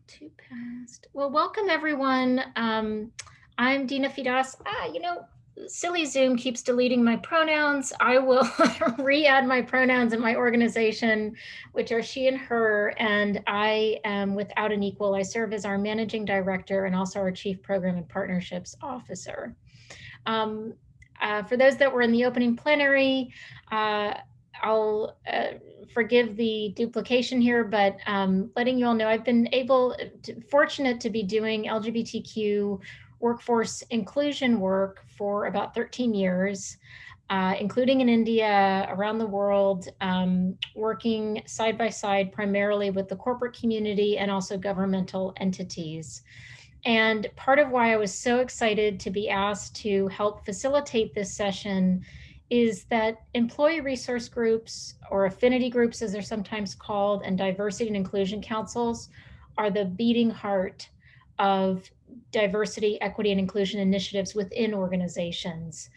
Two past. Well, welcome everyone. I'm Dina Fidas. Silly Zoom keeps deleting my pronouns. I will re-add my pronouns in my organization, which are she and her, and I am without an equal. I serve as our managing director and also our chief program and partnerships officer. For those that were in the opening plenary, I'll forgive the duplication here, but letting you all know I've been fortunate to be doing LGBTQ workforce inclusion work for about 13 years, including in India, around the world, working side by side primarily with the corporate community and also governmental entities. And part of why I was so excited to be asked to help facilitate this session is that employee resource groups, or affinity groups as they're sometimes called, and diversity and inclusion councils are the beating heart of diversity, equity, and inclusion initiatives within organizations.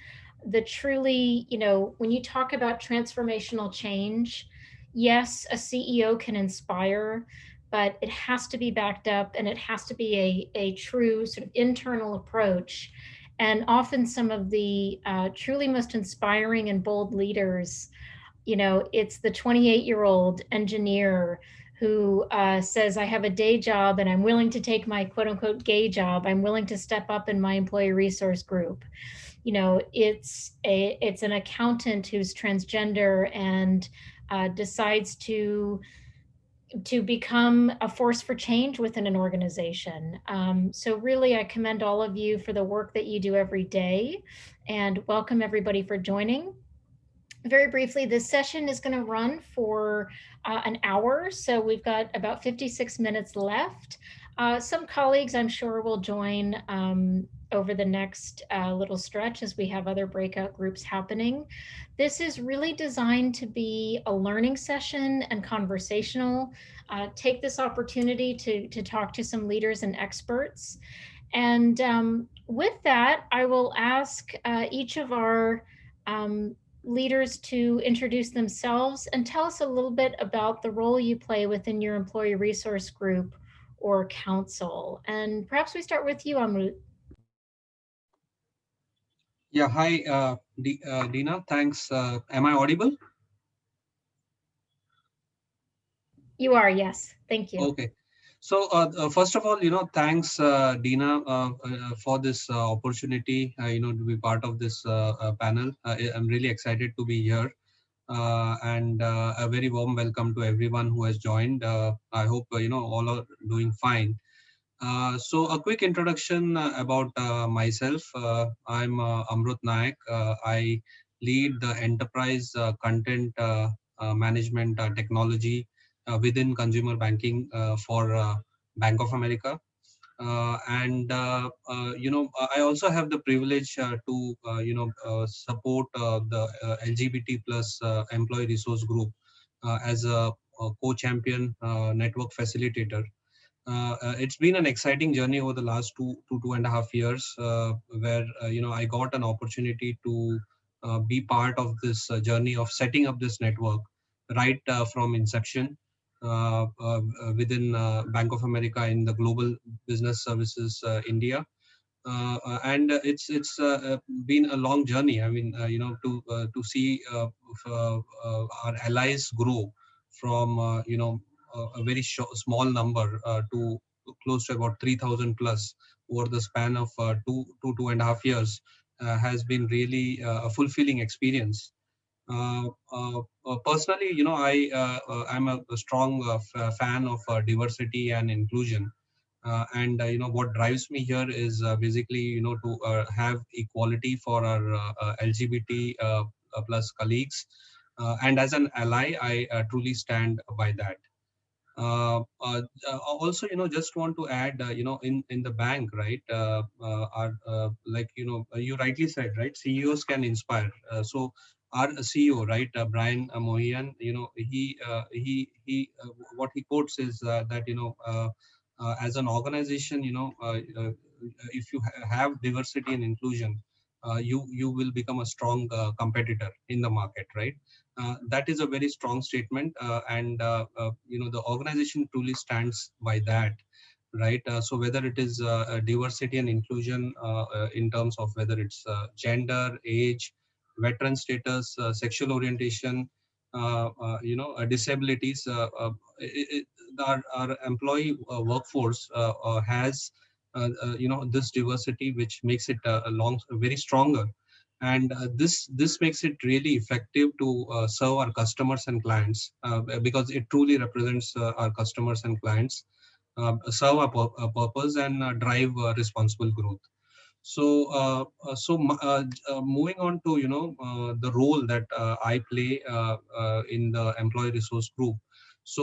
The truly, when you talk about transformational change, yes, a CEO can inspire, but it has to be backed up and it has to be a true sort of internal approach. And often some of the truly most inspiring and bold leaders, it's the 28-year-old engineer who says, I have a day job and I'm willing to take my quote unquote gay job. I'm willing to step up in my employee resource group. It's an accountant who's transgender and decides to become a force for change within an organization. So really, I commend all of you for the work that you do every day and welcome everybody for joining. Very briefly, this session is going to run for an hour. So we've got about 56 minutes left. Some colleagues, I'm sure, will join over the next little stretch as we have other breakout groups happening. This is really designed to be a learning session and conversational. Take this opportunity to talk to some leaders and experts. And with that, I will ask each of our leaders to introduce themselves and tell us a little bit about the role you play within your employee resource group or council. And perhaps we start with you, Amrut. Yeah, hi, Dina. Thanks. Am I audible? You are, yes. Thank you. Okay. So first of all, thanks, Dina, for this opportunity, to be part of this panel. I'm really excited to be here. And a very warm welcome to everyone who has joined. I hope, all are doing fine. So a quick introduction about myself. I'm Amrut Nayak. I lead the enterprise content management technology within consumer banking for Bank of America. I also have the privilege to, support the LGBT plus employee resource group as a co-champion network facilitator. It's been an exciting journey over the last 2.5 years, where I got an opportunity to be part of this journey of setting up this network right from inception within Bank of America in the Global Business Services India. And it's been a long journey. I mean, to see our allies grow from a very small number to close to about 3,000 plus over the span of 2.5 years has been really a fulfilling experience. Personally, I'm a strong fan of diversity and inclusion. And what drives me here is basically to have equality for our LGBT plus colleagues, and as an ally I truly stand by that. Also, just want to add, in the bank, right, like you rightly said, right, CEOs can inspire. So our CEO, right, Brian Mohian, what he quotes is that as an organization, if you have diversity and inclusion, you will become a strong competitor in the market, right? That is a very strong statement, and the organization truly stands by that, right? So whether it is diversity and inclusion in terms of whether it's gender, age, veteran status, sexual orientation, disabilities, our employee workforce has this diversity, which makes it very stronger, and this makes it really effective to serve our customers and clients, because it truly represents our customers and clients, serve a purpose, and drive responsible growth. Moving on to the role that I play in the employee resource group. As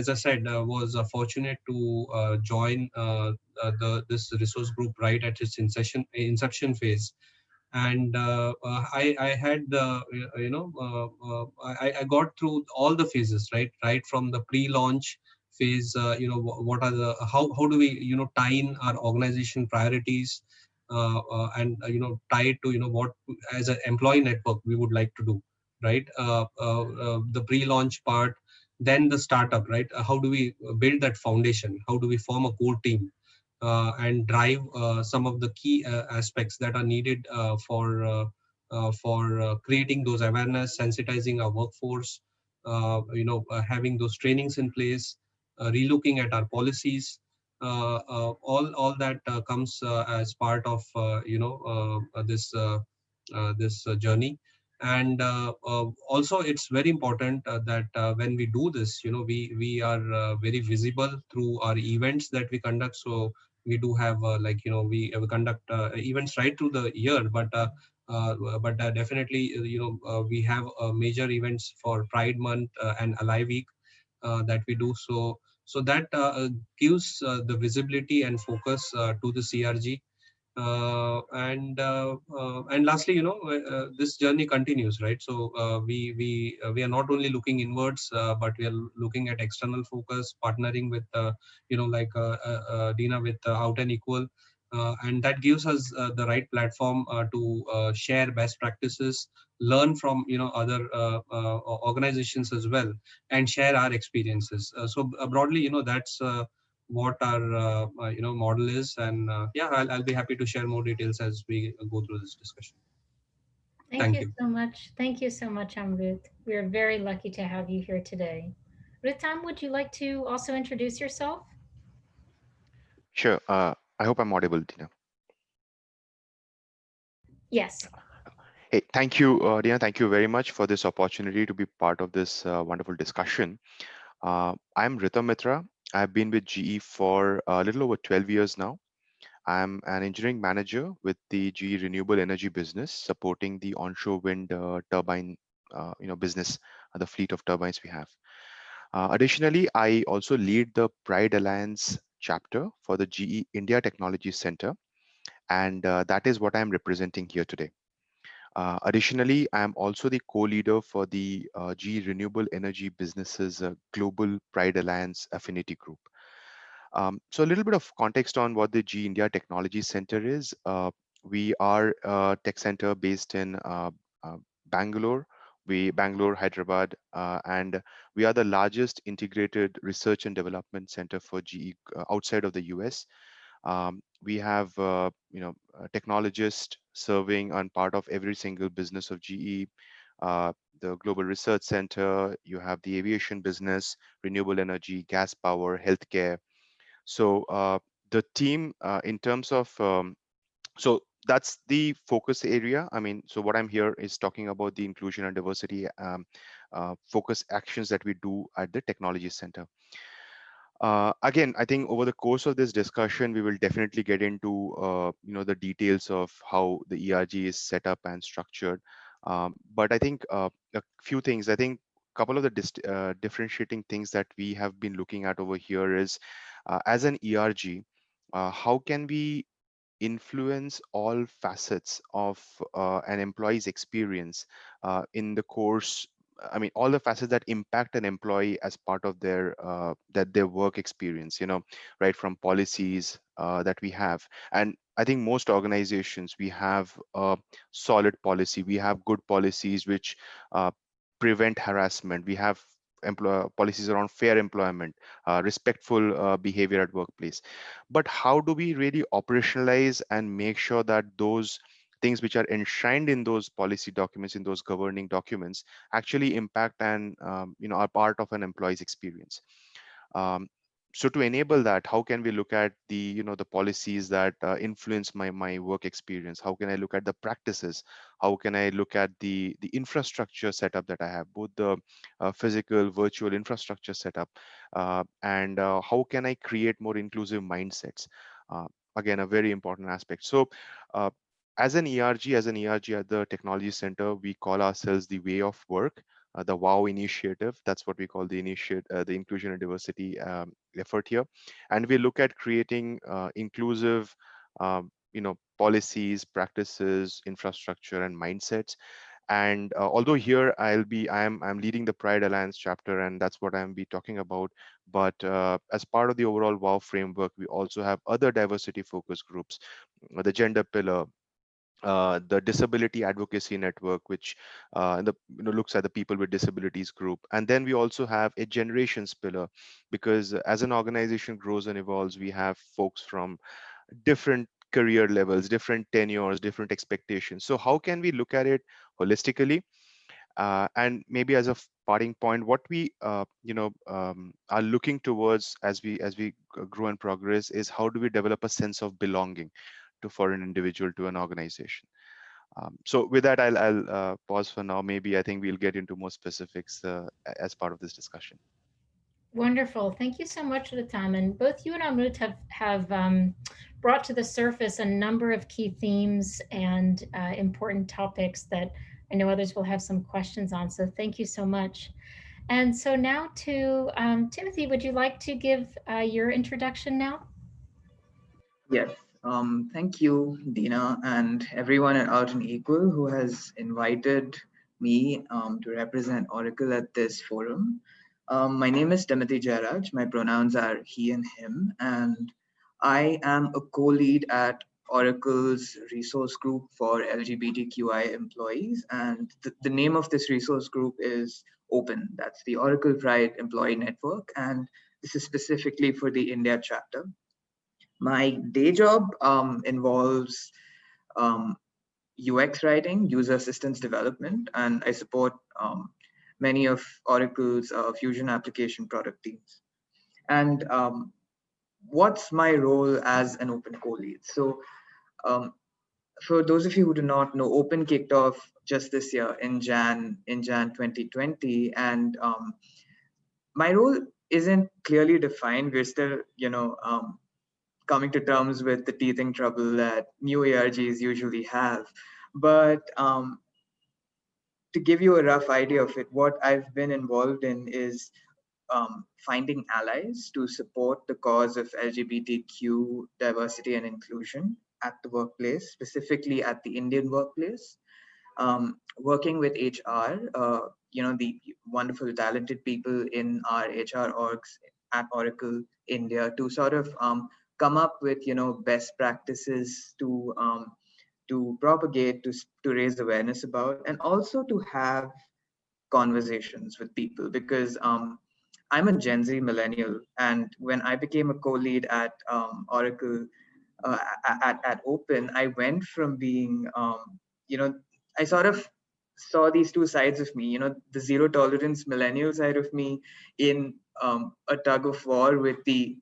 I said, was fortunate to join the this resource group right at its inception phase, and I had I got through all the phases, right from the pre-launch phase. What are the how do we tie in our organization priorities, and tie it to what as an employee network we would like to do, right? The pre-launch part, then the startup, right? How do we build that foundation? How do we form a core team and drive some of the key aspects that are needed for creating those awareness, sensitizing our workforce, having those trainings in place, relooking at our policies. All that comes as part of this journey. And also, it's very important that when we do this, we are very visible through our events that we conduct. So we do have we conduct events right through the year, but definitely we have major events for Pride Month and Ally Week that we do. So that gives the visibility and focus to the CRG. And lastly, this journey continues, right? So we are not only looking inwards, but we are looking at external focus, partnering with Dina with Out and Equal, and that gives us the right platform to share best practices, learn from other organizations as well, and share our experiences. So broadly, that's what our model is, and yeah, I'll be happy to share more details as we go through this discussion. Thank Thank you you. so much. Thank you so much, Amrit. We are very lucky to have you here today. Ritam, would you like to also introduce yourself? Sure. I hope I'm audible, Dina. Yes. Hey, thank you, Dina. Thank you very much for this opportunity to be part of this wonderful discussion. I'm Ritam Mitra. I've been with GE for a little over 12 years now. I'm an engineering manager with the GE Renewable Energy business, supporting the onshore wind turbine, business, the fleet of turbines we have. Additionally, I also lead the Pride Alliance chapter for the GE India Technology Center, and that is what I'm representing here today. Additionally, I'm also the co-leader for the GE Renewable Energy Businesses Global Pride Alliance Affinity Group. So a little bit of context on what the GE India Technology Center is. We are a tech center based in uh, Bangalore, Bangalore, Hyderabad, and we are the largest integrated research and development center for GE outside of the US. We have technologists serving on part of every single business of GE. The Global Research Center, you have the aviation business, renewable energy, gas power, healthcare. So the team in terms of, so that's the focus area. I mean, so what I'm here is talking about the inclusion and diversity focus actions that we do at the Technology Center. Again, I think over the course of this discussion, we will definitely get into the details of how the ERG is set up and structured. But I think a few things. I think a couple of the differentiating things that we have been looking at over here is, as an ERG, how can we influence all facets of an employee's experience in the course. I mean, all the facets that impact an employee as part of their work experience, right from policies that we have. And I think most organizations, we have a solid policy. We have good policies which uh, prevent harassment. We have policies around fair employment, respectful behavior at workplace. But how do we really operationalize and make sure that those things which are enshrined in those policy documents, in those governing documents, actually impact and are part of an employee's experience? um, so to enable that, how can we look at the the policies that influence my work experience? How can I look at the practices? How can I look at the infrastructure setup that I have, both the physical, virtual infrastructure setup, and how can I create more inclusive mindsets? uh, Again, a very important aspect. So uh, as an ERG at the Technology Center, we call ourselves the way of work, the WOW initiative. That's what we call the inclusion and diversity effort here. And we look at creating inclusive, policies, practices, infrastructure, and mindsets. And although here I'm leading the Pride Alliance chapter, and that's what I'm be talking about. But as part of the overall WOW framework, we also have other diversity focus groups, the gender pillar, the disability advocacy network, which looks at the people with disabilities group. And then we also have a generations pillar, because as an organization grows and evolves, we have folks from different career levels, different tenures, different expectations. So how can we look at it holistically? And maybe as a parting point, what we are looking towards as we grow and progress is, how do we develop a sense of belonging to for an individual, to an organization? So with that, I'll pause for now. Maybe I think we'll get into more specifics as part of this discussion. Wonderful. Thank you so much for the time. And both you and Amrut have brought to the surface a number of key themes and important topics that I know others will have some questions on. So thank you so much. And so now to Timothy, would you like to give your introduction now? Yes. Thank you, Dina, and everyone at Out and Equal who has invited me to represent Oracle at this forum. My name is Timothy Jairaj. My pronouns are he and him, and I am a co-lead at Oracle's resource group for LGBTQI employees. And the name of this resource group is Open. That's the Oracle Pride Employee Network. And this is specifically for the India chapter. My day job involves um, UX writing, user assistance development, and I support many of Oracle's Fusion application product teams. And what's my role as an Open co-lead? So um, for those of you who do not know, Open kicked off just this year in Jan 2020, and my role isn't clearly defined. We're still, coming to terms with the teething trouble that new ERGs usually have. But to give you a rough idea of it, what I've been involved in is finding allies to support the cause of LGBTQ diversity and inclusion at the workplace, specifically at the Indian workplace. Working with HR, the wonderful, talented people in our HR orgs at Oracle India to sort of come up with, best practices to propagate, to raise awareness about, and also to have conversations with people because I'm a Gen Z millennial, and when I became a co-lead at Oracle at Open, I went from being, I sort of saw these two sides of me, the zero tolerance millennial side of me in a tug of war with the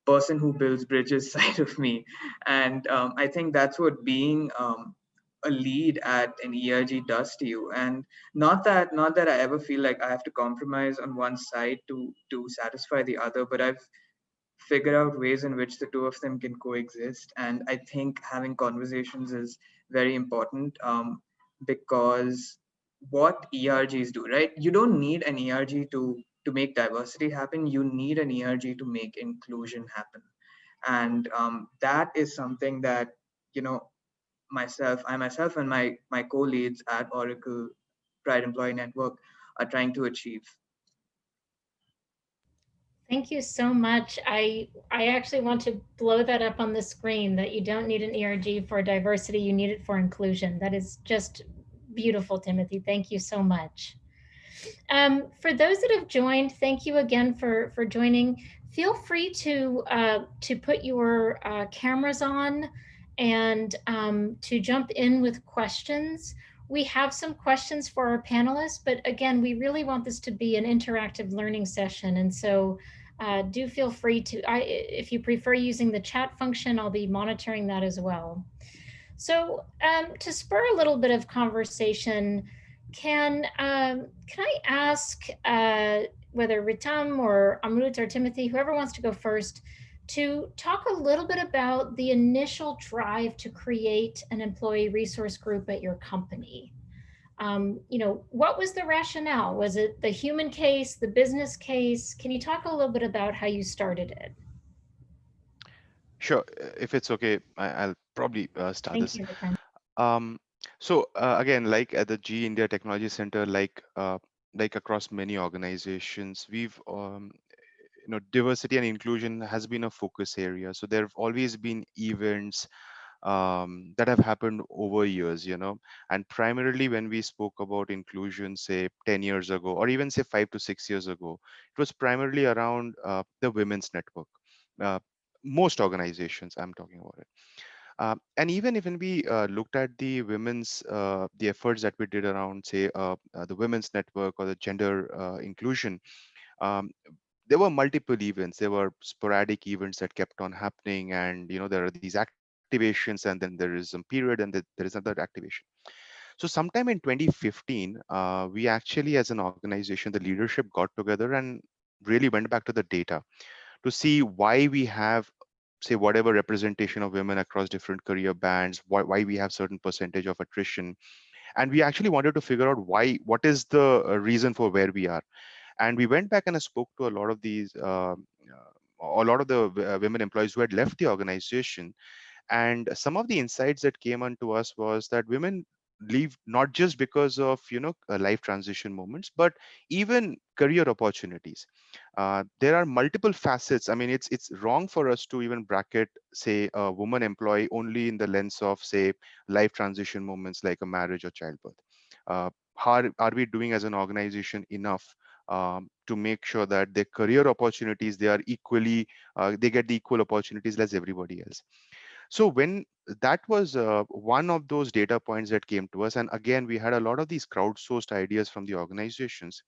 person who builds bridges side of me. And I think that's what being a lead at an ERG does to you. And not that I ever feel like I have to compromise on one side to satisfy the other, but I've figure out ways in which the two of them can coexist. And I think having conversations is very important because what ERGs do, right? You don't need an ERG to make diversity happen. You need an ERG to make inclusion happen. And that is something that, you know, I myself and my co-leads at Oracle Pride Employee Network are trying to achieve. Thank you so much. I actually want to blow that up on the screen that you don't need an ERG for diversity, you need it for inclusion. That is just beautiful, Timothy. Thank you so much. For those that have joined, thank you again for joining. Feel free to put your cameras on and to jump in with questions. We have some questions for our panelists, but again, we really want this to be an interactive learning session. And so do feel free to, if you prefer using the chat function, I'll be monitoring that as well. So to spur a little bit of conversation, can I ask whether Ritam or Amrut or Timothy, whoever wants to go first, to talk a little bit about the initial drive to create an employee resource group at your company? What was the rationale? Was it the human case, the business case? Can you talk a little bit about how you started it? Sure. If it's okay, I'll probably start Thank this. you, Ritam. Um, again, like at the G India Technology Center, like across many organizations, we've diversity and inclusion has been a focus area. So there have always been events that have happened over years, and primarily when we spoke about inclusion, say 10 years ago, or even say 5 to 6 years ago, it was primarily around the women's network. Uh, Most organizations, I'm talking about it. And even if when we looked at the women's, the efforts that we did around, say, the women's network or the gender inclusion, um, there were multiple events. There were sporadic events that kept on happening, and there are these activations, and then there is some period, and there is another activation. So sometime in 2015, we actually, as an organization, the leadership got together and really went back to the data to see why we have, say, whatever representation of women across different career bands, why we have certain percentage of attrition. And we actually wanted to figure out what is the reason for where we are. And we went back and I spoke to a lot of these a lot of the women employees who had left the organization, and some of the insights that came onto us was that women leave not just because of life transition moments, but even career opportunities. There are multiple facets. I mean, it's wrong for us to even bracket, say, a woman employee only in the lens of, say, life transition moments like a marriage or childbirth. How are we doing as an organization enough to make sure that their career opportunities, they are equally, they get the equal opportunities as everybody else? So when that was one of those data points that came to us, and again, we had a lot of these crowdsourced ideas from the organizations,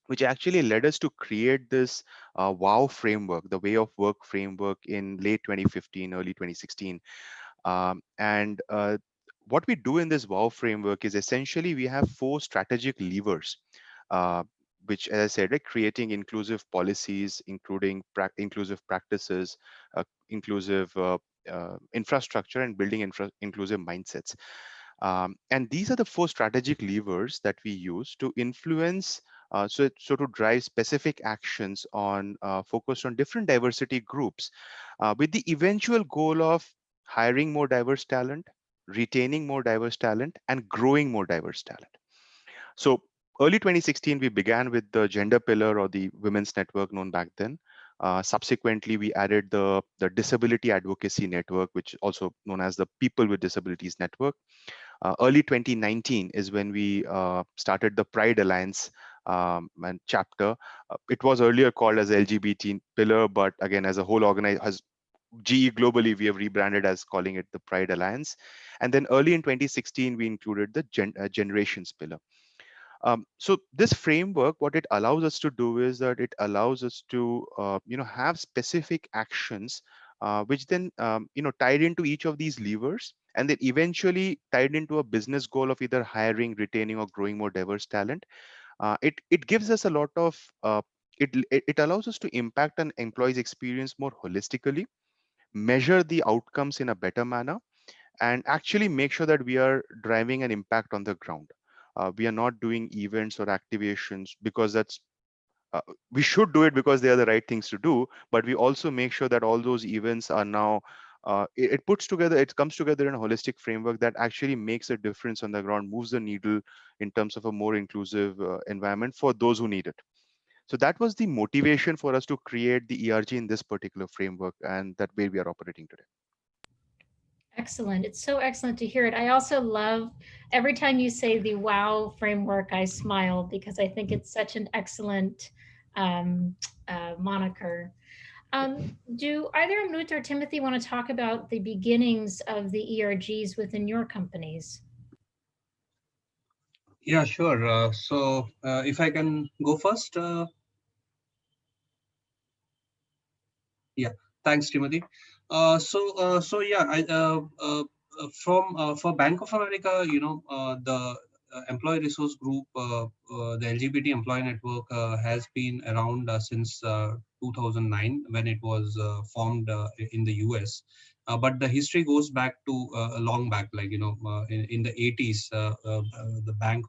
which actually led us to create this WOW framework, the way of work framework, in late 2015, early 2016. And what we do in this WOW framework is essentially we have 4 strategic levers, uh, which, as I said, like creating inclusive policies, including inclusive practices, inclusive infrastructure, and building inclusive mindsets. And these are the 4 strategic levers that we use to influence, so to drive specific actions on focused on different diversity groups, with the eventual goal of hiring more diverse talent, retaining more diverse talent, and growing more diverse talent. So early 2016, we began with the gender pillar, or the women's network known back then. Subsequently, we added the disability advocacy network, which also known as the People with Disabilities Network. Early 2019 is when we started the Pride Alliance and chapter. It was earlier called as LGBT pillar, but again, as a whole as GE globally, we have rebranded as calling it the Pride Alliance. And then early in 2016, we included the generations pillar. So this framework, what it allows us to do is that it allows us to, have specific actions, which then, tied into each of these levers, and then eventually tied into a business goal of either hiring, retaining, or growing more diverse talent. It gives us a lot of, it allows us to impact an employee's experience more holistically, measure the outcomes in a better manner, and actually make sure that we are driving an impact on the ground. We are not doing events or activations because uh, we should do it because they are the right things to do, but we also make sure that all those events are now, it comes together in a holistic framework that actually makes a difference on the ground, moves the needle in terms of a more inclusive environment for those who need it. So that was the motivation for us to create the ERG in this particular framework, and that way we are operating today. Excellent. It's so excellent to hear it. I also love every time you say the WOW framework, I smile because I think it's such an excellent um, moniker. Do either Amrut or Timothy want to talk about the beginnings of the ERGs within your companies? Yeah, sure. If I can go first, yeah, thanks, Timothy. Yeah, from for Bank of America, the Employee Resource Group, the LGBT Employee Network has been around since 2009 when it was formed in the US. But the history goes back to a long back, like in the 80s, the bank,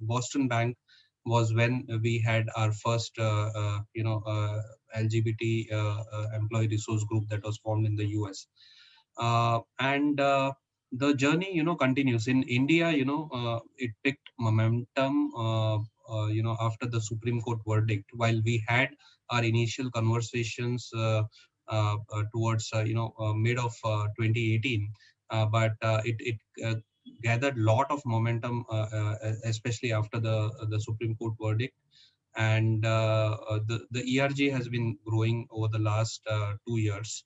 Boston Bank was when we had our first, LGBT employee resource group that was formed in the US. And The journey, continues in India. It picked momentum, after the Supreme Court verdict. While we had our initial conversations towards, mid of 2018, but it gathered lot of momentum, especially after the Supreme Court verdict. And the ERG has been growing over the last 2 years.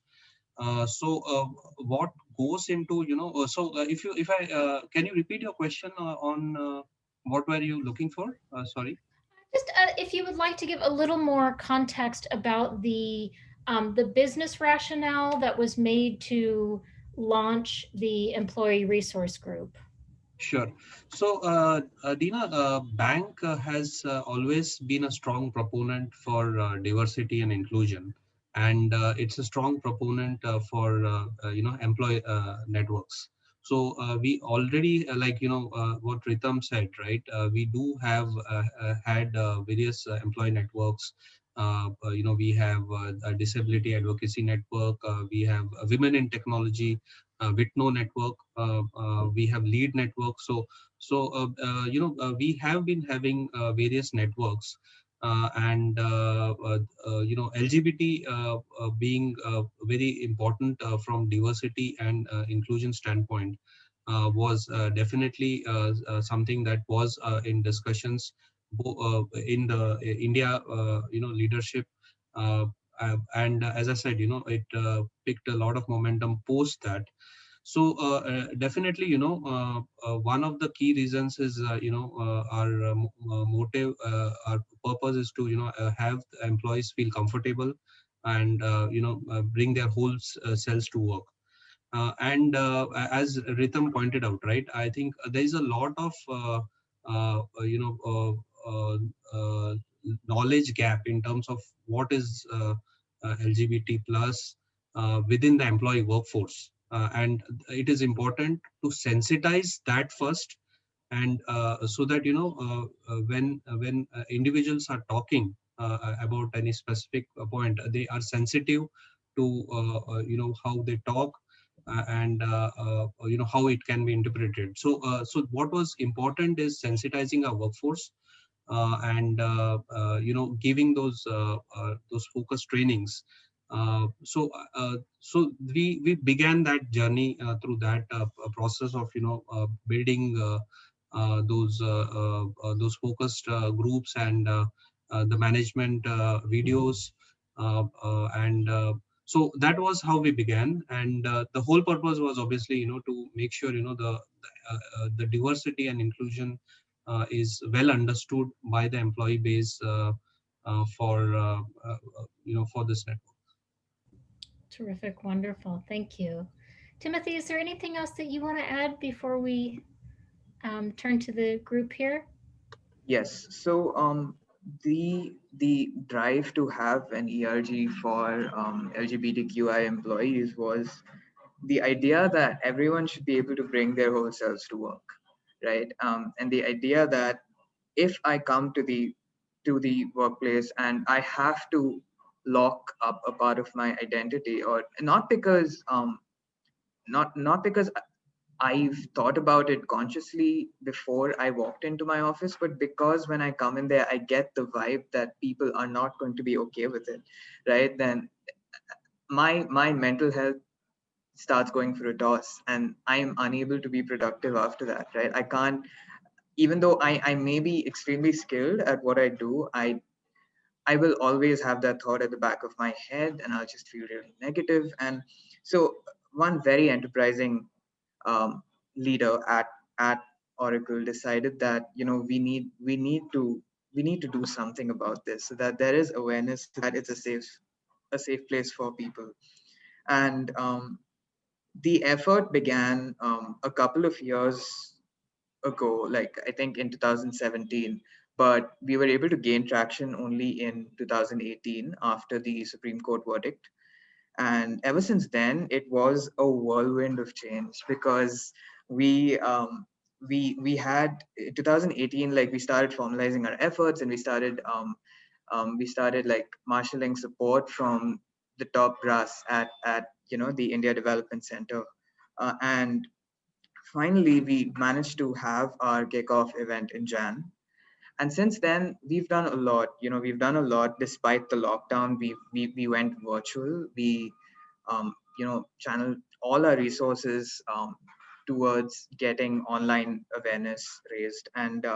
What goes into, if I can you repeat your question on what were you looking for? Sorry. Just if you would like to give a little more context about the business rationale that was made to launch the employee resource group. Sure. Dina, bank has always been a strong proponent for diversity and inclusion, and it's a strong proponent for employee networks. We already, what Ritam said, right? We do have had various employee networks. We have a disability advocacy network. We have women in technology, Witno network. We have lead network. We have been having various networks, LGBT being very important from diversity and inclusion standpoint, was definitely something that was in discussions in the India, leadership. And As I said, it picked a lot of momentum post that. Definitely, one of the key reasons is, our motive, our purpose is to, have employees feel comfortable and, bring their whole selves to work. As Rhythm pointed out, right, I think there is a lot of, uh, you know, knowledge gap in terms of what is LGBT plus within the employee workforce. And it is important to sensitize that first, and so that when individuals are talking about any specific point, they are sensitive to how they talk, and how it can be interpreted. So what was important is sensitizing our workforce, and giving those focus trainings. So we began that journey through that process of building those focused groups, and the management videos, and so that was how we began. And the whole purpose was obviously to make sure the diversity and inclusion is well understood by the employee base, for this network. Terrific, wonderful. Thank you. Timothy, is there anything else that you want to add before we turn to the group here? Yes. The drive to have an ERG for LGBTQI employees was the idea that everyone should be able to bring their whole selves to work, right? And the idea that if I come to the workplace and I have to lock up a part of my identity, or not because I've thought about it consciously before I walked into my office, but because when I come in there, I get the vibe that people are not going to be okay with it, right? Then my mental health starts going for a toss, and I am unable to be productive after that, right? I can't, even though I may be extremely skilled at what I do, I will always have that thought at the back of my head, and I'll just feel really negative. And so one very enterprising um, leader at Oracle decided that, you know, we need to do something about this, so that there is awareness, so that it's a safe place for people. And the effort began a couple of years ago, like I think in 2017, but we were able to gain traction only in 2018 after the Supreme Court verdict. And ever since then, it was a whirlwind of change, because we we had 2018, like we started formalizing our efforts, and we started like marshaling support from the top brass at the India Development Center, and finally we managed to have our kickoff event in Jan. And since then we've done a lot. We've done a lot despite the lockdown. We went virtual. We channeled all our resources towards getting online awareness raised. And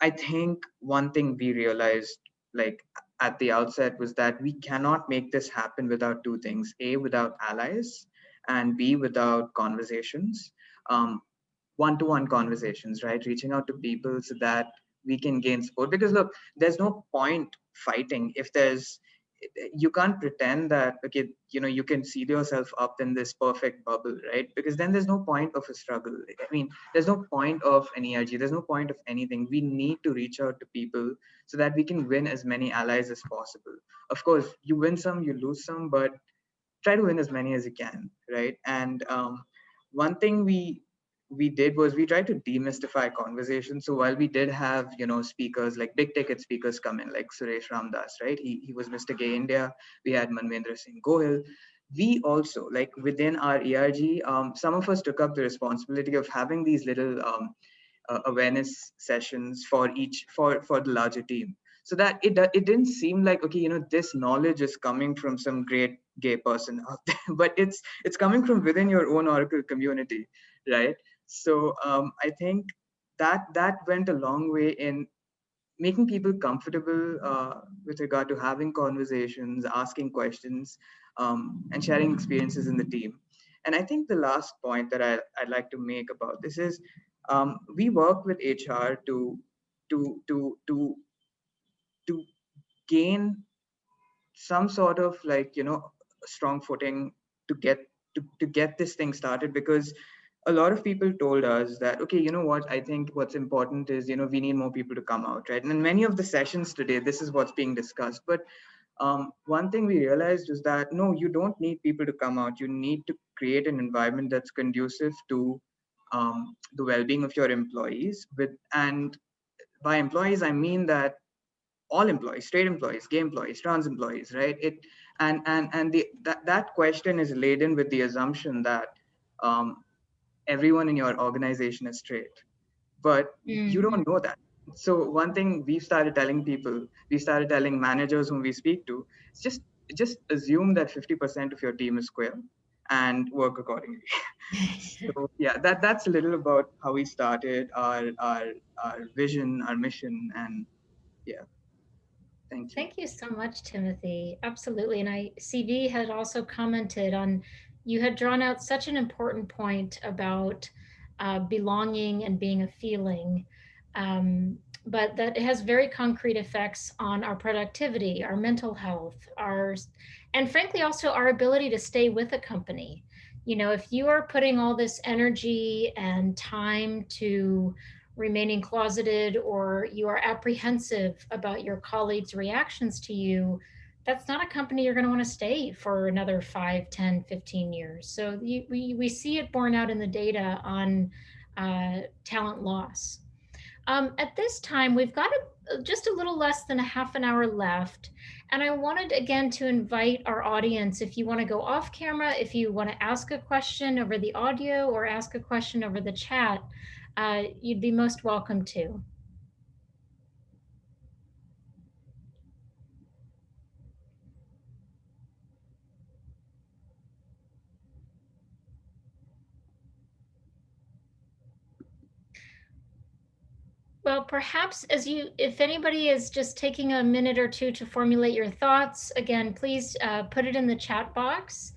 I think one thing we realized, like at the outset, was that we cannot make this happen without two things: A, without allies, and B, without conversations. Um, One-to-one conversations, right? Reaching out to people so that we can gain support. Because look, there's no point fighting if there's you can't pretend that, okay, you can seal yourself up in this perfect bubble, right? Because then there's no point of a struggle. I mean, there's no point of an ERG, there's no point of anything. We need to reach out to people so that we can win as many allies as possible. Of course, you win some, you lose some, but try to win as many as you can, right? And one thing we did was we tried to demystify conversation. So while we did have speakers, like big ticket speakers, come in, like Suresh Ramdas, right? He was Mr. Gay India. We had Manvendra Singh Gohil. We also, like within our ERG, some of us took up the responsibility of having these little awareness sessions for each for the larger team, so that it didn't seem like, okay, this knowledge is coming from some great gay person out there, but it's coming from within your own Oracle community, right? So I think that went a long way in making people comfortable with regard to having conversations, asking questions, and sharing experiences in the team. And I think the last point that I'd like to make about this is, we work with HR to to to to gain some sort of, like, strong footing to get this thing started. Because a lot of people told us that, okay, you know what, I think what's important is, we need more people to come out, right? And in many of the sessions today, this is what's being discussed. But one thing we realized is that, no, you don't need people to come out. You need to create an environment that's conducive to the well-being of your employees. And by employees, I mean that all employees, straight employees, gay employees, trans employees, right? That question is laden with the assumption that um, everyone in your organization is straight, but you don't know that. So one thing we started telling managers whom we speak to, is just assume that 50% of your team is queer and work accordingly. So yeah, that's a little about how we started our vision, our mission. And yeah, thank you. Thank you so much, Timothy. Absolutely. And CV had also commented on, you had drawn out such an important point about belonging and being a feeling, but that it has very concrete effects on our productivity, our mental health, and frankly, also our ability to stay with a company. If you are putting all this energy and time to remaining closeted, or you are apprehensive about your colleagues' reactions to you, that's not a company you're going to want to stay for another 5, 10, 15 years. So we see it borne out in the data on talent loss. At this time, we've got just a little less than a half an hour left. And I wanted again to invite our audience, if you want to go off camera, if you want to ask a question over the audio or ask a question over the chat, you'd be most welcome to. Well, perhaps if anybody is just taking a minute or two to formulate your thoughts, again, please put it in the chat box.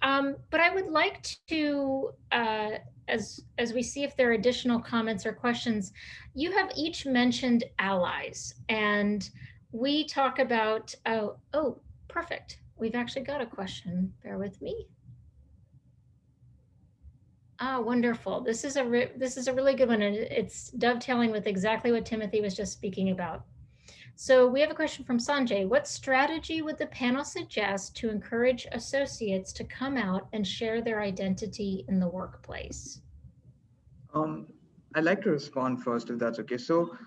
But I would like to, as we see if there are additional comments or questions, you have each mentioned allies, and we talk about, oh, perfect. We've actually got a question. Bear with me. Ah, wonderful. This is a really good one, and it's dovetailing with exactly what Timothy was just speaking about. So we have a question from Sanjay. What strategy would the panel suggest to encourage associates to come out and share their identity in the workplace? I'd like to respond first, if that's okay. So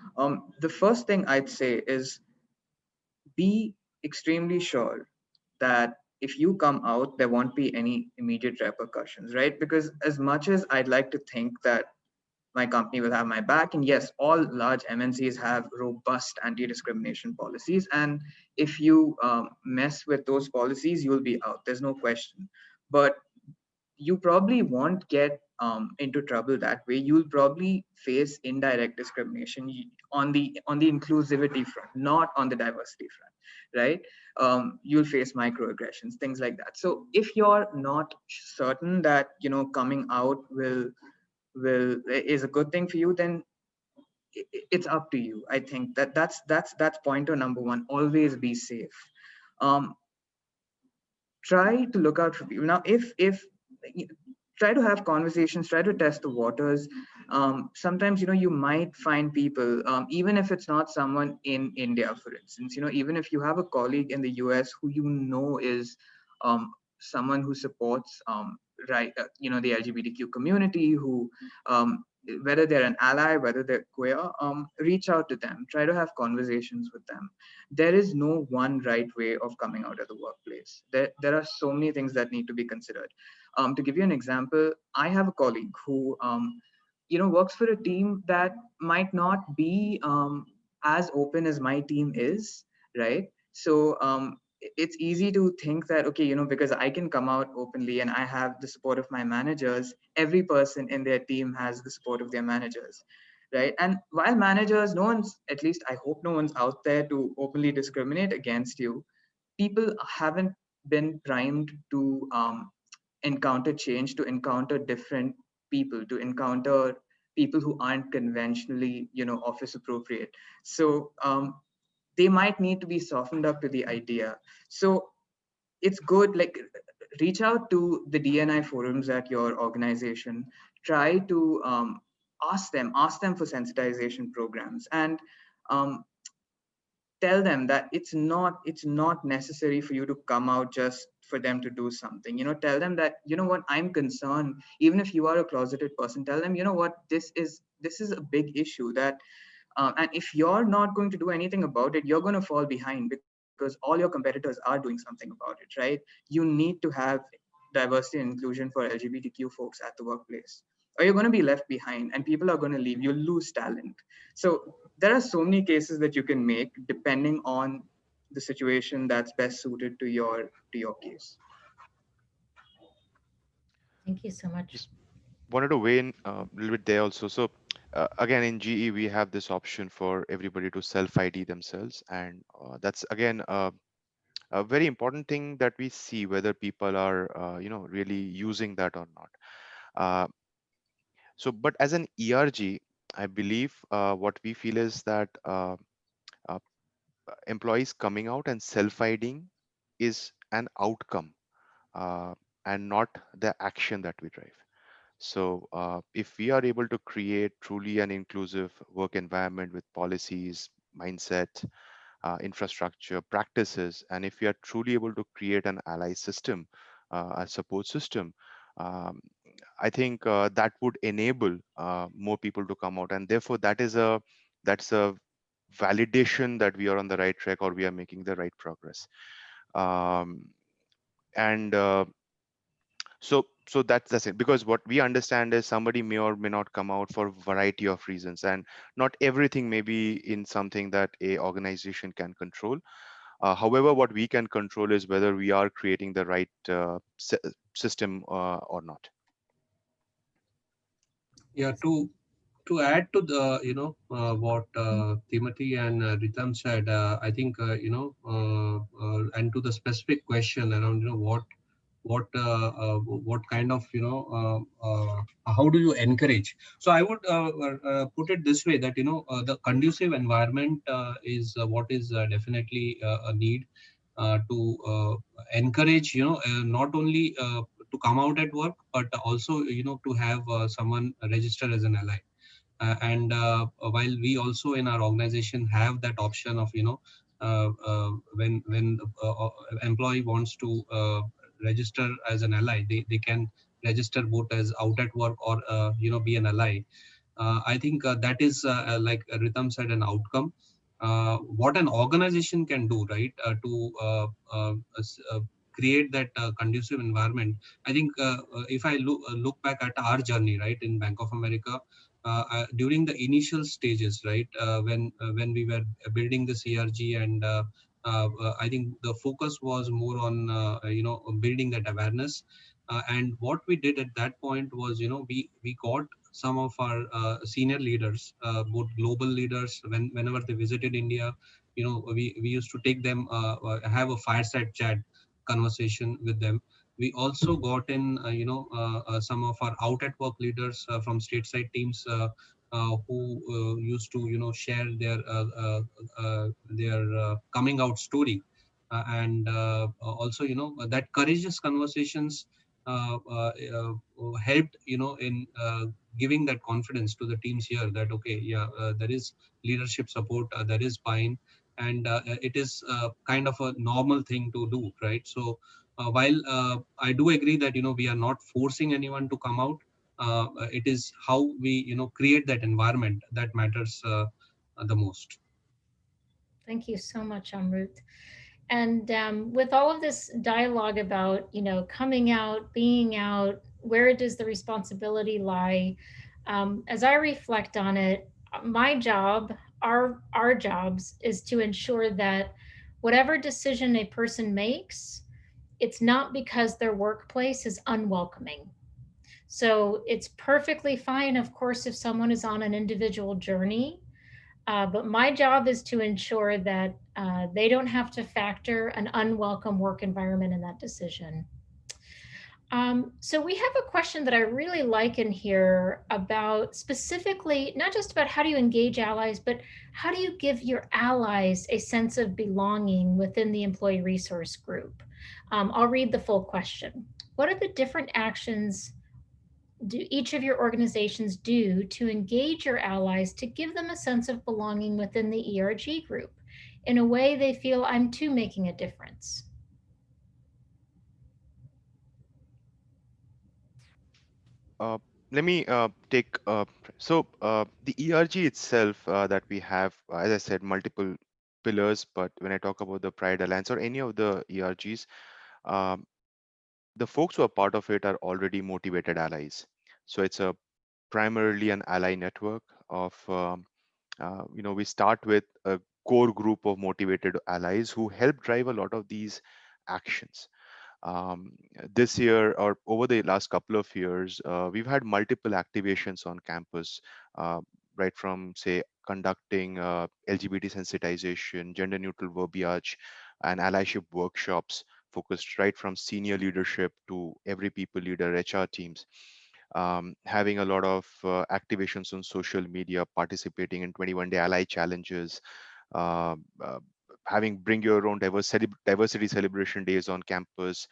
the first thing I'd say is be extremely sure that if you come out, there won't be any immediate repercussions, right? Because as much as I'd like to think that my company will have my back, and yes, all large MNCs have robust anti-discrimination policies, and if you mess with those policies, you'll be out. There's no question. But you probably won't get into trouble that way. You'll probably face indirect discrimination on the inclusivity front, not on the diversity front, right? You'll face microaggressions, things like that. So if you're not certain that coming out is a good thing for you, then it's up to you. I think that's pointer number one. Always be safe. Um, Try to look out for people. Now, if try to have conversations, try to test the waters. Sometimes you might find people, even if it's not someone in India, for instance. Even if you have a colleague in the US who is someone who supports right the LGBTQ community, who whether they're an ally, whether they're queer, reach out to them, try to have conversations with them. There is no one right way of coming out of the workplace. There are so many things that need to be considered. To give you an example, I have a colleague who works for a team that might not be as open as my team is, right? So it's easy to think that, okay, because I can come out openly and I have the support of my managers, every person in their team has the support of their managers, right? And while managers, no one's, at least I hope no one's out there to openly discriminate against you, people haven't been primed to encounter change, to encounter different people, to encounter people who aren't conventionally office appropriate. So they might need to be softened up to the idea. So it's good, like, reach out to the DNI forums at your organization. Try to ask them for sensitization programs, and um, tell them that it's not necessary for you to come out just for them to do something. Tell them that, what, I'm concerned. Even if you are a closeted person, tell them, what, this is a big issue that and if you're not going to do anything about it, you're going to fall behind, because all your competitors are doing something about it, right? You need to have diversity and inclusion for LGBTQ folks at the workplace, or you're going to be left behind and people are going to leave. You'll lose talent. So there are so many cases that you can make depending on the situation that's best suited to your case. Thank you so much. Just wanted to weigh in a little bit there also. So again, in GE, we have this option for everybody to self ID themselves. And that's again a very important thing that we see whether people are, really using that or not. Uh, so, but as an ERG, I believe what we feel is that uh, employees coming out and self-IDing is an outcome uh, and not the action that we drive. So if we are able to create truly an inclusive work environment with policies, mindset, infrastructure, practices, and if we are truly able to create an ally system, a support system, um, I think that would enable more people to come out, and therefore that's a validation that we are on the right track or we are making the right progress. Um, and so that's it, because what we understand is somebody may or may not come out for a variety of reasons, and not everything may be in something that a organization can control. However, what we can control is whether we are creating the right system or not. Yeah, to add to the what Timothy and Ritam said, I think and to the specific question around what kind of how do you encourage. So I would put it this way, that the conducive environment is what is definitely a need to encourage, not only to come out at work, but also to have someone register as an ally. And while we also in our organization have that option of when the employee wants to register as an ally, they can register both as out at work or be an ally. I think that is like Ritam said, an outcome. What an organization can do, right, to create that conducive environment. I think if I look back at our journey, right, in Bank of America, during the initial stages, right, when we were building this ERG, and I think the focus was more on building that awareness. And what we did at that point was, we got some of our senior leaders, both global leaders, whenever they visited India, we used to take them, have a fireside chat conversation with them. We also got in some of our out at work leaders from stateside teams, who used to share their coming out story, and also that courageous conversations helped in giving that confidence to the teams here, that okay, yeah, there is leadership support, there is buy-in, and it is kind of a normal thing to do, right? So while I do agree that we are not forcing anyone to come out, it is how we create that environment that matters the most. Thank you so much, Amrut. And with all of this dialogue about, coming out, being out, where does the responsibility lie? As I reflect on it, my job, our jobs, is to ensure that whatever decision a person makes, it's not because their workplace is unwelcoming. So it's perfectly fine, of course, if someone is on an individual journey, but my job is to ensure that they don't have to factor an unwelcome work environment in that decision. So we have a question that I really like in here about, specifically, not just about how do you engage allies, but how do you give your allies a sense of belonging within the employee resource group? I'll read the full question. What are the different actions do each of your organizations do to engage your allies to give them a sense of belonging within the ERG group? In a way they feel, I'm too making a difference. Uh, Let me take the ERG itself that we have, as I said, multiple pillars. But when I talk about the Pride Alliance or any of the ERGs, um, the folks who are part of it are already motivated allies. So it's a primarily an ally network of we start with a core group of motivated allies who help drive a lot of these actions. um, this year or over the last couple of years, we've had multiple activations on campus, uh, right from, say, conducting LGBT sensitization, gender neutral verbiage, and allyship workshops focused right from senior leadership to every people leader, HR teams. Having a lot of activations on social media, participating in 21-day ally challenges, uh, uh, having bring your own diversity celebration days on campus.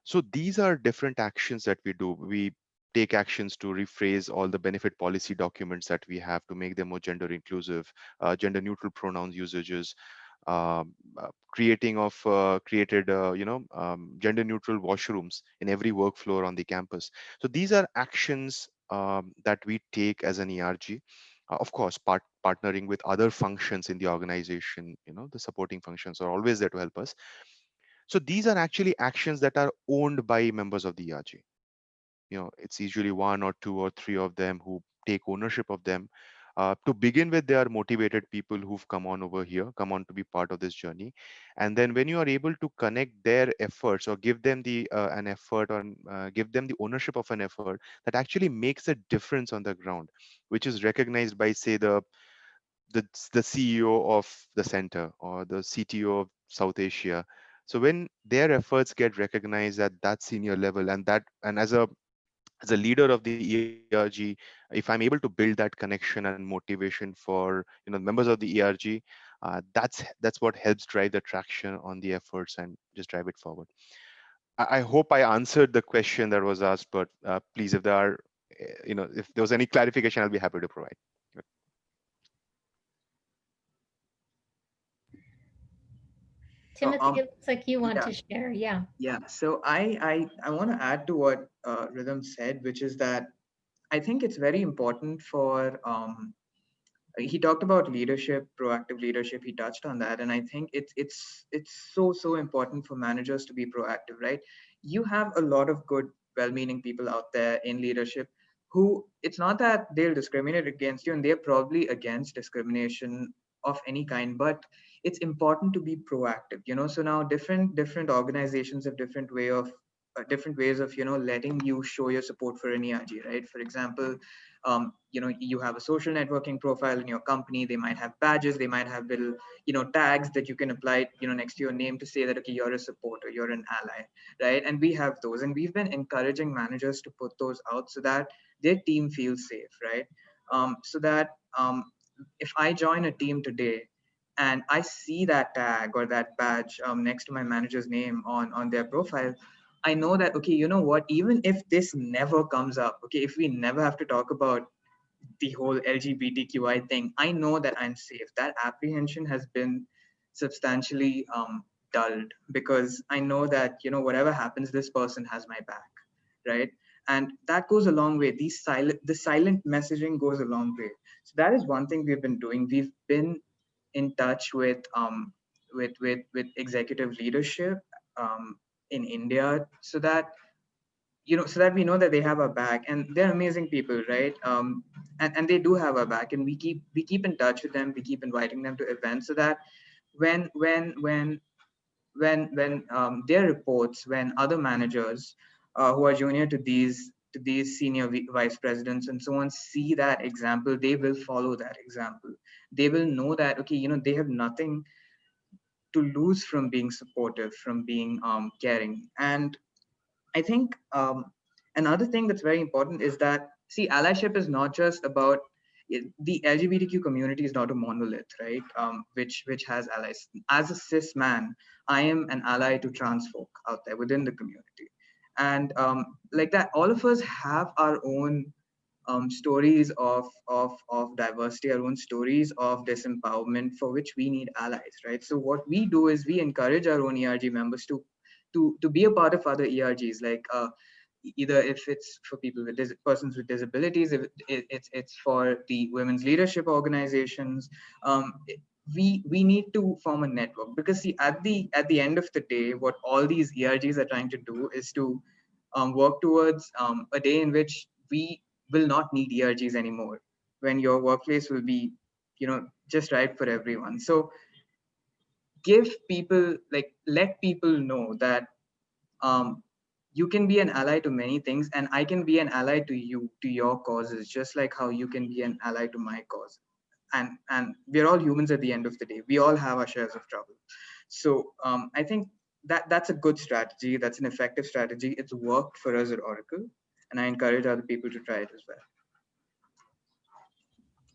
So these are different actions that we do. We take actions to rephrase all the benefit policy documents that we have to make them more gender inclusive, gender neutral pronouns usages, creating of created gender neutral washrooms in every work floor on the campus. So these are actions that we take as an ERG. Of course, partnering with other functions in the organization, the supporting functions are always there to help us. So these are actually actions that are owned by members of the ERG. It's usually one or two or three of them who take ownership of them. To begin with, they are motivated people who've come on over here, come on to be part of this journey. And then when you are able to connect their efforts or give them the an effort, or give them the ownership of an effort that actually makes a difference on the ground, which is recognized by, say, the CEO of the center or the CTO of South Asia. So when their efforts get recognized at that senior level, and as a leader of the ERG, if I'm able to build that connection and motivation for members of the ERG, that's what helps drive the traction on the efforts and just drive it forward. I hope I answered the question that was asked, but please, if there are, if there was any clarification, I'll be happy to provide. So, Timothy, it looks like you want yeah, to share. Yeah. yeah. So I want to add to what Rhythm said, which is that I think it's very important for he talked about leadership, proactive leadership. He touched on that, and I think it's so important for managers to be proactive, right? You have a lot of good, well-meaning people out there in leadership who, it's not that they'll discriminate against you, and they're probably against discrimination of any kind, but it's important to be proactive, so now different organizations have different ways of letting you show your support for an ERG, right? For example, you have a social networking profile in your company. They might have badges, they might have little tags that you can apply next to your name to say that, okay, you're a supporter, you're an ally, right? And we have those, and we've been encouraging managers to put those out so that their team feels safe, right? So that if I join a team today and I see that tag or that badge next to my manager's name on their profile, I know that, okay, you know what, even if this never comes up, okay, if we never have to talk about the whole LGBTQI thing, I know that I'm safe. That apprehension has been substantially dulled, because I know that, whatever happens, this person has my back, right? And that goes a long way. The silent messaging goes a long way. So that is one thing we've been doing. We've been in touch with executive leadership in India, so that we know that they have our back, and they're amazing people, right? And they do have our back, and we keep in touch with them. We keep inviting them to events, so that when their reports, when other managers who are junior to these senior vice presidents and so on see that example, they will follow that example. They will know that, okay, they have nothing to lose from being supportive, from being caring. And I think another thing that's very important is that, see, allyship is not just about the LGBTQ community is not a monolith, right? Which has allies. As a cis man, I am an ally to trans folk out there within the community, and like that, all of us have our own stories of diversity, our own stories of disempowerment, for which we need allies, right? So what we do is we encourage our own ERG members to be a part of other ERGs, like either if it's for people with persons with disabilities, if it's for the women's leadership organizations. We need to form a network, because see, at the end of the day, what all these ERGs are trying to do is to work towards a day in which we will not need ERGs anymore, when your workplace will be just right for everyone. So give people, like, let people know that um, you can be an ally to many things, and I can be an ally to you, to your causes, just like how you can be an ally to my cause. And we're all humans at the end of the day. We all have our shares of trouble. So I think that's a good strategy. That's an effective strategy. It's worked for us at Oracle, and I encourage other people to try it as well.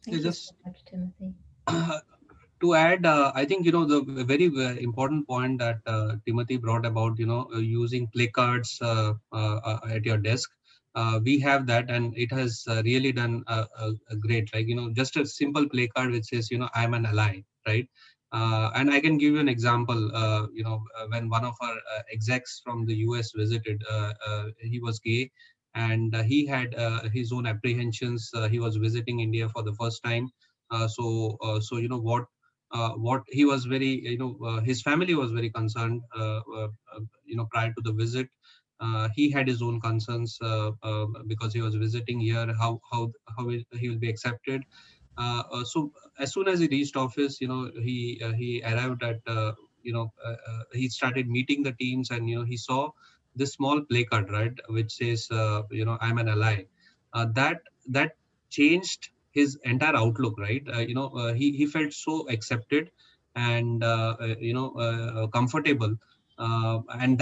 Thank you Just so much, Timothy. to add, I think the very important point that Timothy brought about, using placards at your desk. We have that, and it has really done a great, like just a simple placard which says, I'm an ally, right? And I can give you an example. When one of our execs from the US visited, he was gay, and he had his own apprehensions. He was visiting India for the first time. So what he was very, his family was very concerned, prior to the visit. He had his own concerns, because he was visiting here, he will be accepted. So as soon as he reached office, he arrived at, he started meeting the teams, and he saw this small placard, right, which says, I'm an ally. That changed his entire outlook, right? He felt so accepted and comfortable, and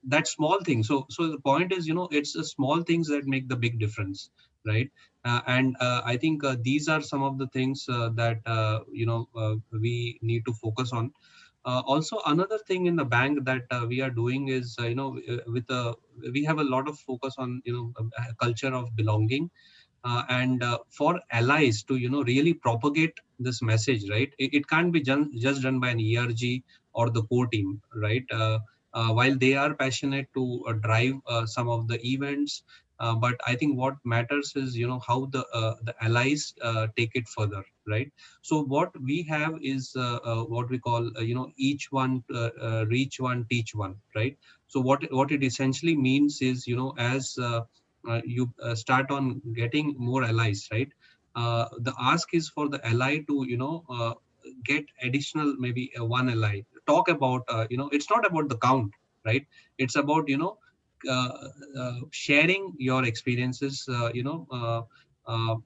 that small thing. So the point is, it's the small things that make the big difference, right? And I think these are some of the things that we need to focus on. Also, another thing in the bank that we are doing is, with we have a lot of focus on, a culture of belonging, and for allies to, really propagate this message, right? It can't be just done by an ERG or the core team, right? While they are passionate to drive some of the events, but I think what matters is, how the allies take it further, right? So what we have is what we call, each one reach one, teach one, right? So what it essentially means is, as you start on getting more allies, right? The ask is for the ally to, get additional, maybe one ally. Talk about, it's not about the count, right? It's about, sharing your experiences,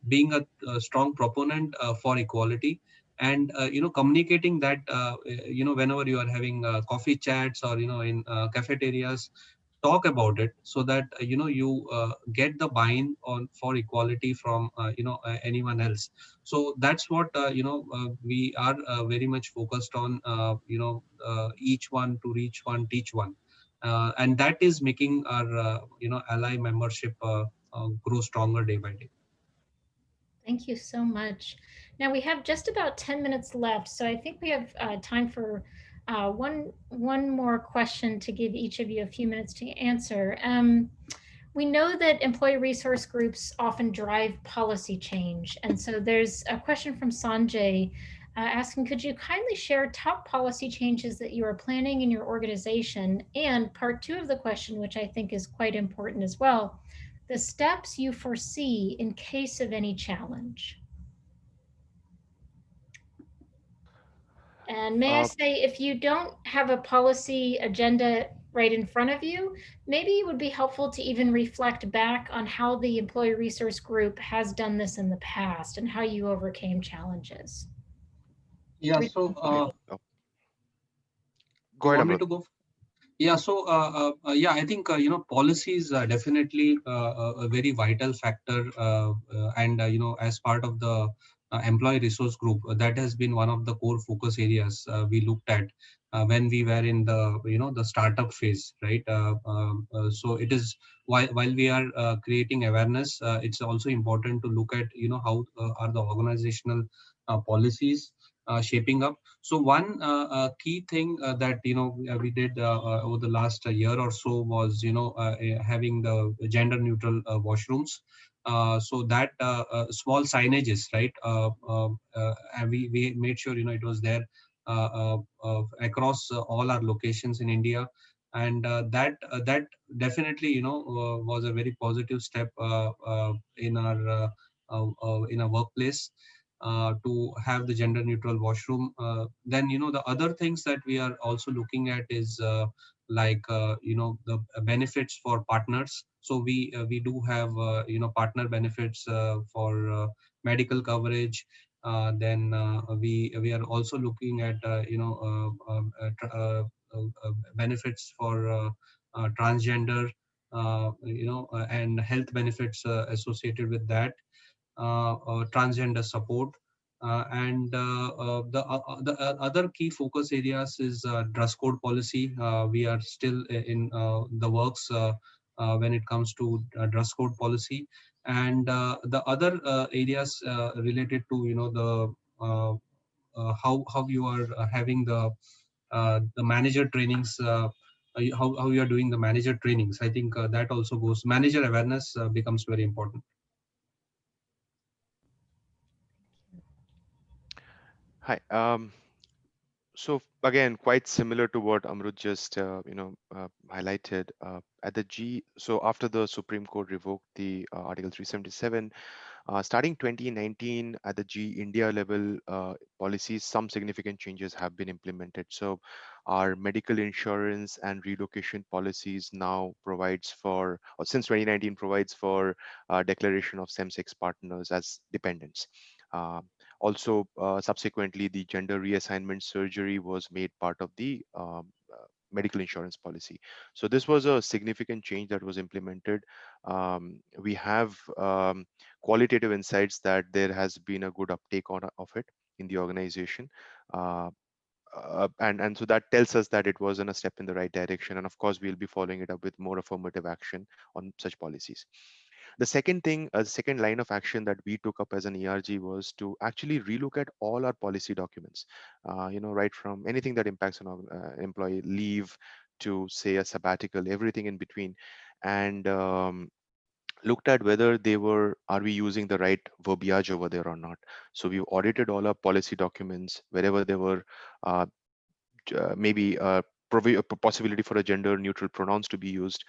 being a strong proponent for equality, and communicating that, whenever you are having coffee chats, or in cafeterias, talk about it, so that you get the buy-in on for equality from anyone else. So that's what we are very much focused on, each one to reach one, teach one, and that is making our ally membership grow stronger day by day. Thank you so much. Now we have just about 10 minutes left, so I think we have time for one more question to give each of you a few minutes to answer. We know that employee resource groups often drive policy change, and so there's a question from Sanjay asking, could you kindly share top policy changes that you are planning in your organization? And part two of the question, which I think is quite important as well, the steps you foresee in case of any challenge. And may I say, if you don't have a policy agenda right in front of you, maybe it would be helpful to even reflect back on how the employee resource group has done this in the past and how you overcame challenges. Yeah. So Go you ahead, want me Amrit. to go? Yeah, so yeah, I think policies are definitely a very vital factor, and as part of the employee resource group, that has been one of the core focus areas we looked at when we were in the the startup phase, right? So it is, while we are creating awareness, it's also important to look at how are the organizational policies shaping up. So one key thing that we did over the last year or so was having the gender neutral washrooms. So that small signages, right? And we made sure it was there across all our locations in India, and that definitely was a very positive step in our workplace, to have the gender neutral washroom. Then the other things that we are also looking at is like the benefits for partners. So we do have partner benefits for medical coverage. Then we are also looking at benefits for transgender, and health benefits associated with that, transgender support. And the other key focus areas is dress code policy. We are still in the works when it comes to dress code policy, and the other areas related to the how you are having the manager trainings how you are doing the manager trainings. I think that also goes, manager awareness becomes very important. Hi. So again, quite similar to what Amrut just highlighted at the G. So after the Supreme Court revoked the Article 377, starting 2019 at the G India level policies, some significant changes have been implemented. So our medical insurance and relocation policies now provides for, or since 2019 provides for declaration of same-sex partners as dependents. Uh, Also, subsequently, the gender reassignment surgery was made part of the medical insurance policy. So this was a significant change that was implemented. We have qualitative insights that there has been a good uptake of it in the organization. Uh, and so that tells us that it wasn't a step in the right direction. And of course, we'll be following it up with more affirmative action on such policies. The second thing, a second line of action that we took up as an ERG was to actually relook at all our policy documents, right from anything that impacts an employee leave to say a sabbatical, everything in between. And looked at whether are we using the right verbiage over there or not. So we audited all our policy documents wherever there were uh, maybe a possibility for a gender neutral pronouns to be used.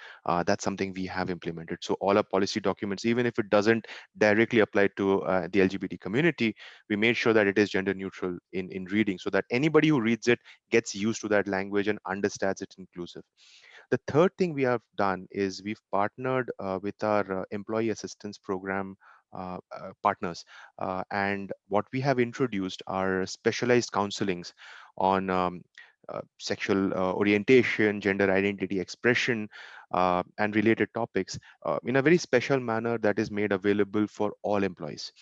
That's something we have implemented. So all our policy documents, even if it doesn't directly apply to the LGBT community, we made sure that it is gender neutral in reading, so that anybody who reads it gets used to that language and understands it's inclusive. The third thing we have done is we've partnered with our employee assistance program partners. And what we have introduced are specialized counselings on sexual orientation, gender identity expression, and related topics in a very special manner that is made available for all employees.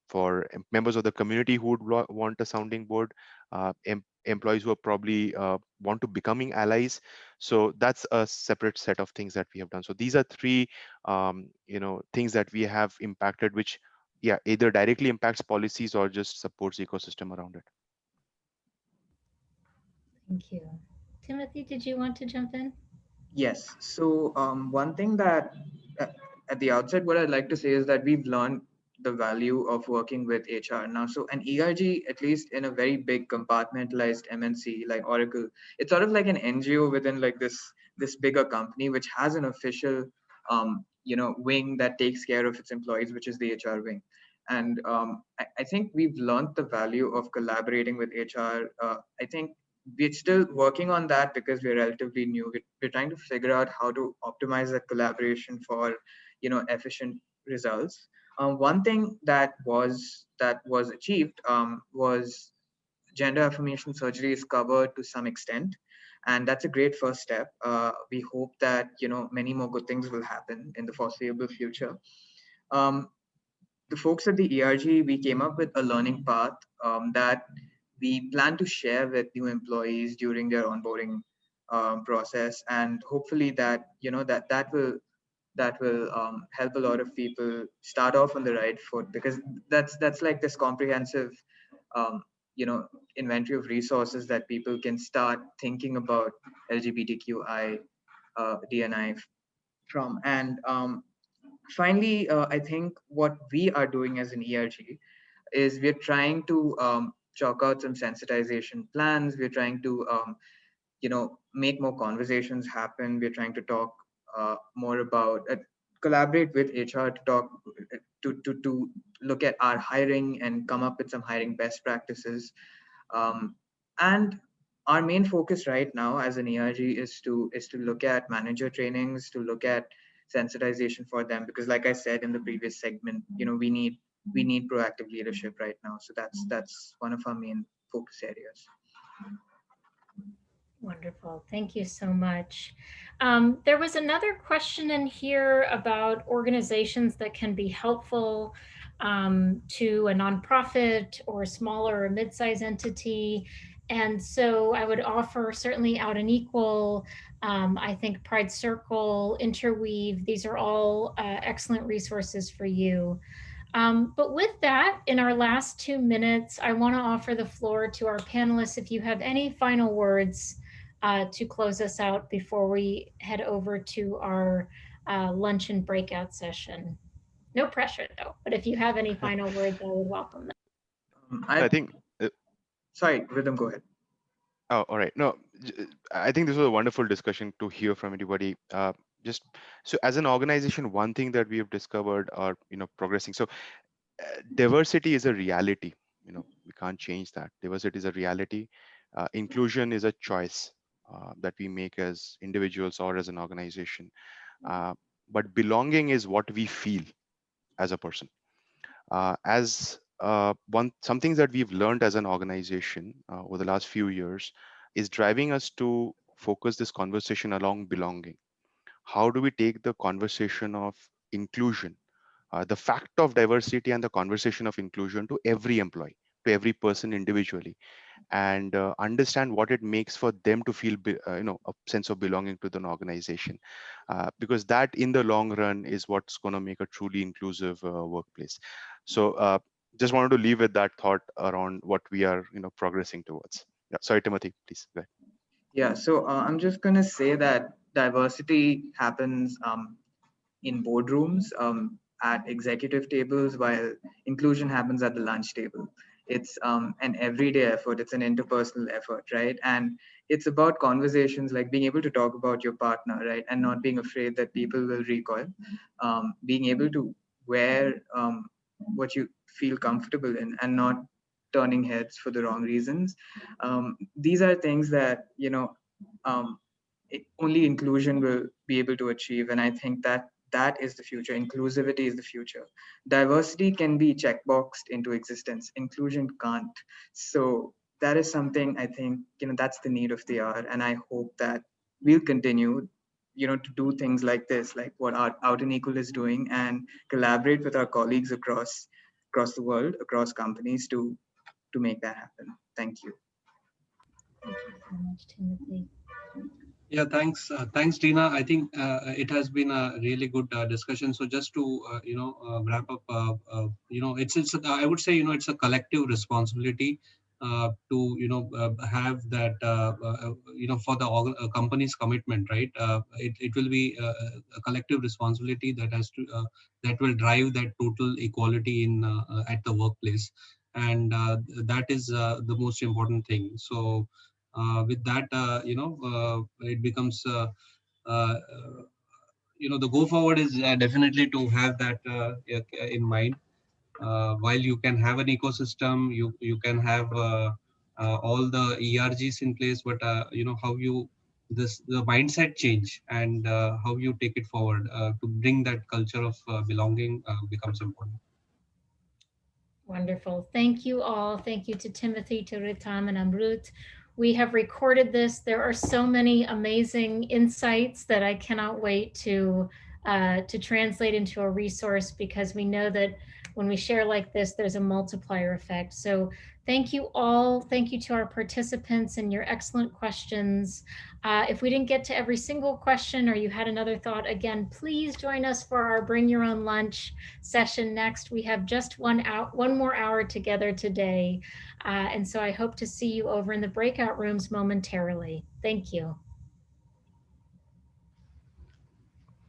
For members of the community who would want a sounding board, employees who are probably want to becoming allies. So that's a separate set of things that we have done. So these are three, things that we have impacted, which, yeah, either directly impacts policies or just supports the ecosystem around it. Thank you. Timothy, did you want to jump in? Yes. So one thing that uh, at the outset, what I'd like to say is that we've learned the value of working with HR now. So an ERG, at least in a very big compartmentalized MNC like Oracle, it's sort of like an NGO within like this bigger company, which has an official wing that takes care of its employees, which is the HR wing. And I think we've learned the value of collaborating with HR. I think we're still working on that because we're relatively new. We're trying to figure out how to optimize that collaboration for efficient results. One thing that was achieved was gender affirmation surgery is covered to some extent, and that's a great first step. We hope that many more good things will happen in the foreseeable future. Um, the folks at the ERG, we came up with a learning path that we plan to share with new employees during their onboarding process, and hopefully that that will help a lot of people start off on the right foot, because that's like this comprehensive um, inventory of resources that people can start thinking about LGBTQI DNI from. And finally, I think what we are doing as an ERG is we're trying to chalk out some sensitization plans. We're trying to make more conversations happen. We're trying to talk more about collaborate with HR to talk to look at our hiring and come up with some hiring best practices. And our main focus right now as an ERG is to look at manager trainings, to look at sensitization for them, because like I said in the previous segment, we need proactive leadership right now. So that's one of our main focus areas. Wonderful. Thank you so much. There was another question in here about organizations that can be helpful to a nonprofit or a smaller or mid-sized entity. And so I would offer certainly Out and Equal, I think Pride Circle, Interweave, these are all excellent resources for you. But with that, in our last 2 minutes, I want to offer the floor to our panelists. If you have any final words to close us out before we head over to our lunch and breakout session. No pressure though, but if you have any final words, I would welcome them. I think. Sorry, Rhythm, go ahead. Oh, all right. No, I think this was a wonderful discussion to hear from anybody. Just so as an organization, one thing that we have discovered are progressing. So diversity is a reality. We can't change that. Diversity is a reality. Inclusion is a choice that we make as individuals or as an organization. But belonging is what we feel as a person. As some things that we've learned as an organization over the last few years is driving us to focus this conversation along belonging. How do we take the conversation of inclusion, the fact of diversity and the conversation of inclusion to every employee, to every person individually, and understand what it makes for them to feel a sense of belonging to an organization, because that in the long run is what's going to make a truly inclusive workplace. So just wanted to leave with that thought around what we are progressing towards. Yeah, sorry, Timothy, please go ahead. Yeah, so I'm just going to say that diversity happens in boardrooms, at executive tables, while inclusion happens at the lunch table. It's an everyday effort, it's an interpersonal effort, right? And it's about conversations like being able to talk about your partner, right? And not being afraid that people will recoil, being able to wear what you feel comfortable in and not turning heads for the wrong reasons. These are things that, um, only inclusion will be able to achieve. And I think that that is the future. Inclusivity is the future. Diversity can be checkboxed into existence. Inclusion can't. So that is something I think, that's the need of the hour. And I hope that we'll continue, to do things like this, like what Out and Equal is doing, and collaborate with our colleagues across the world, across companies to make that happen. Thank you. Thank you so much, Timothy. Yeah, thanks, Tina. I think it has been a really good discussion. So just to wrap up, I would say it's a collective responsibility to have that for the company's commitment, right? It will be a collective responsibility that has to that will drive that total equality in at the workplace, and that is the most important thing. So. With that, it becomes, uh, the go forward is definitely to have that in mind. While you can have an ecosystem, you can have all the ERGs in place, but how you the mindset change and how you take it forward to bring that culture of belonging becomes important. Wonderful. Thank you all. Thank you to Timothy, to Ritam, and Amrut. We have recorded this. There are so many amazing insights that I cannot wait to translate into a resource, because we know that when we share like this, there's a multiplier effect. So thank you all. Thank you to our participants and your excellent questions. If we didn't get to every single question or you had another thought, again, please join us for our Bring Your Own Lunch session next. We have just one more hour together today. And so I hope to see you over in the breakout rooms momentarily. Thank you.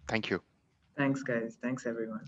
Thank you. Thanks, guys. Thanks, everyone.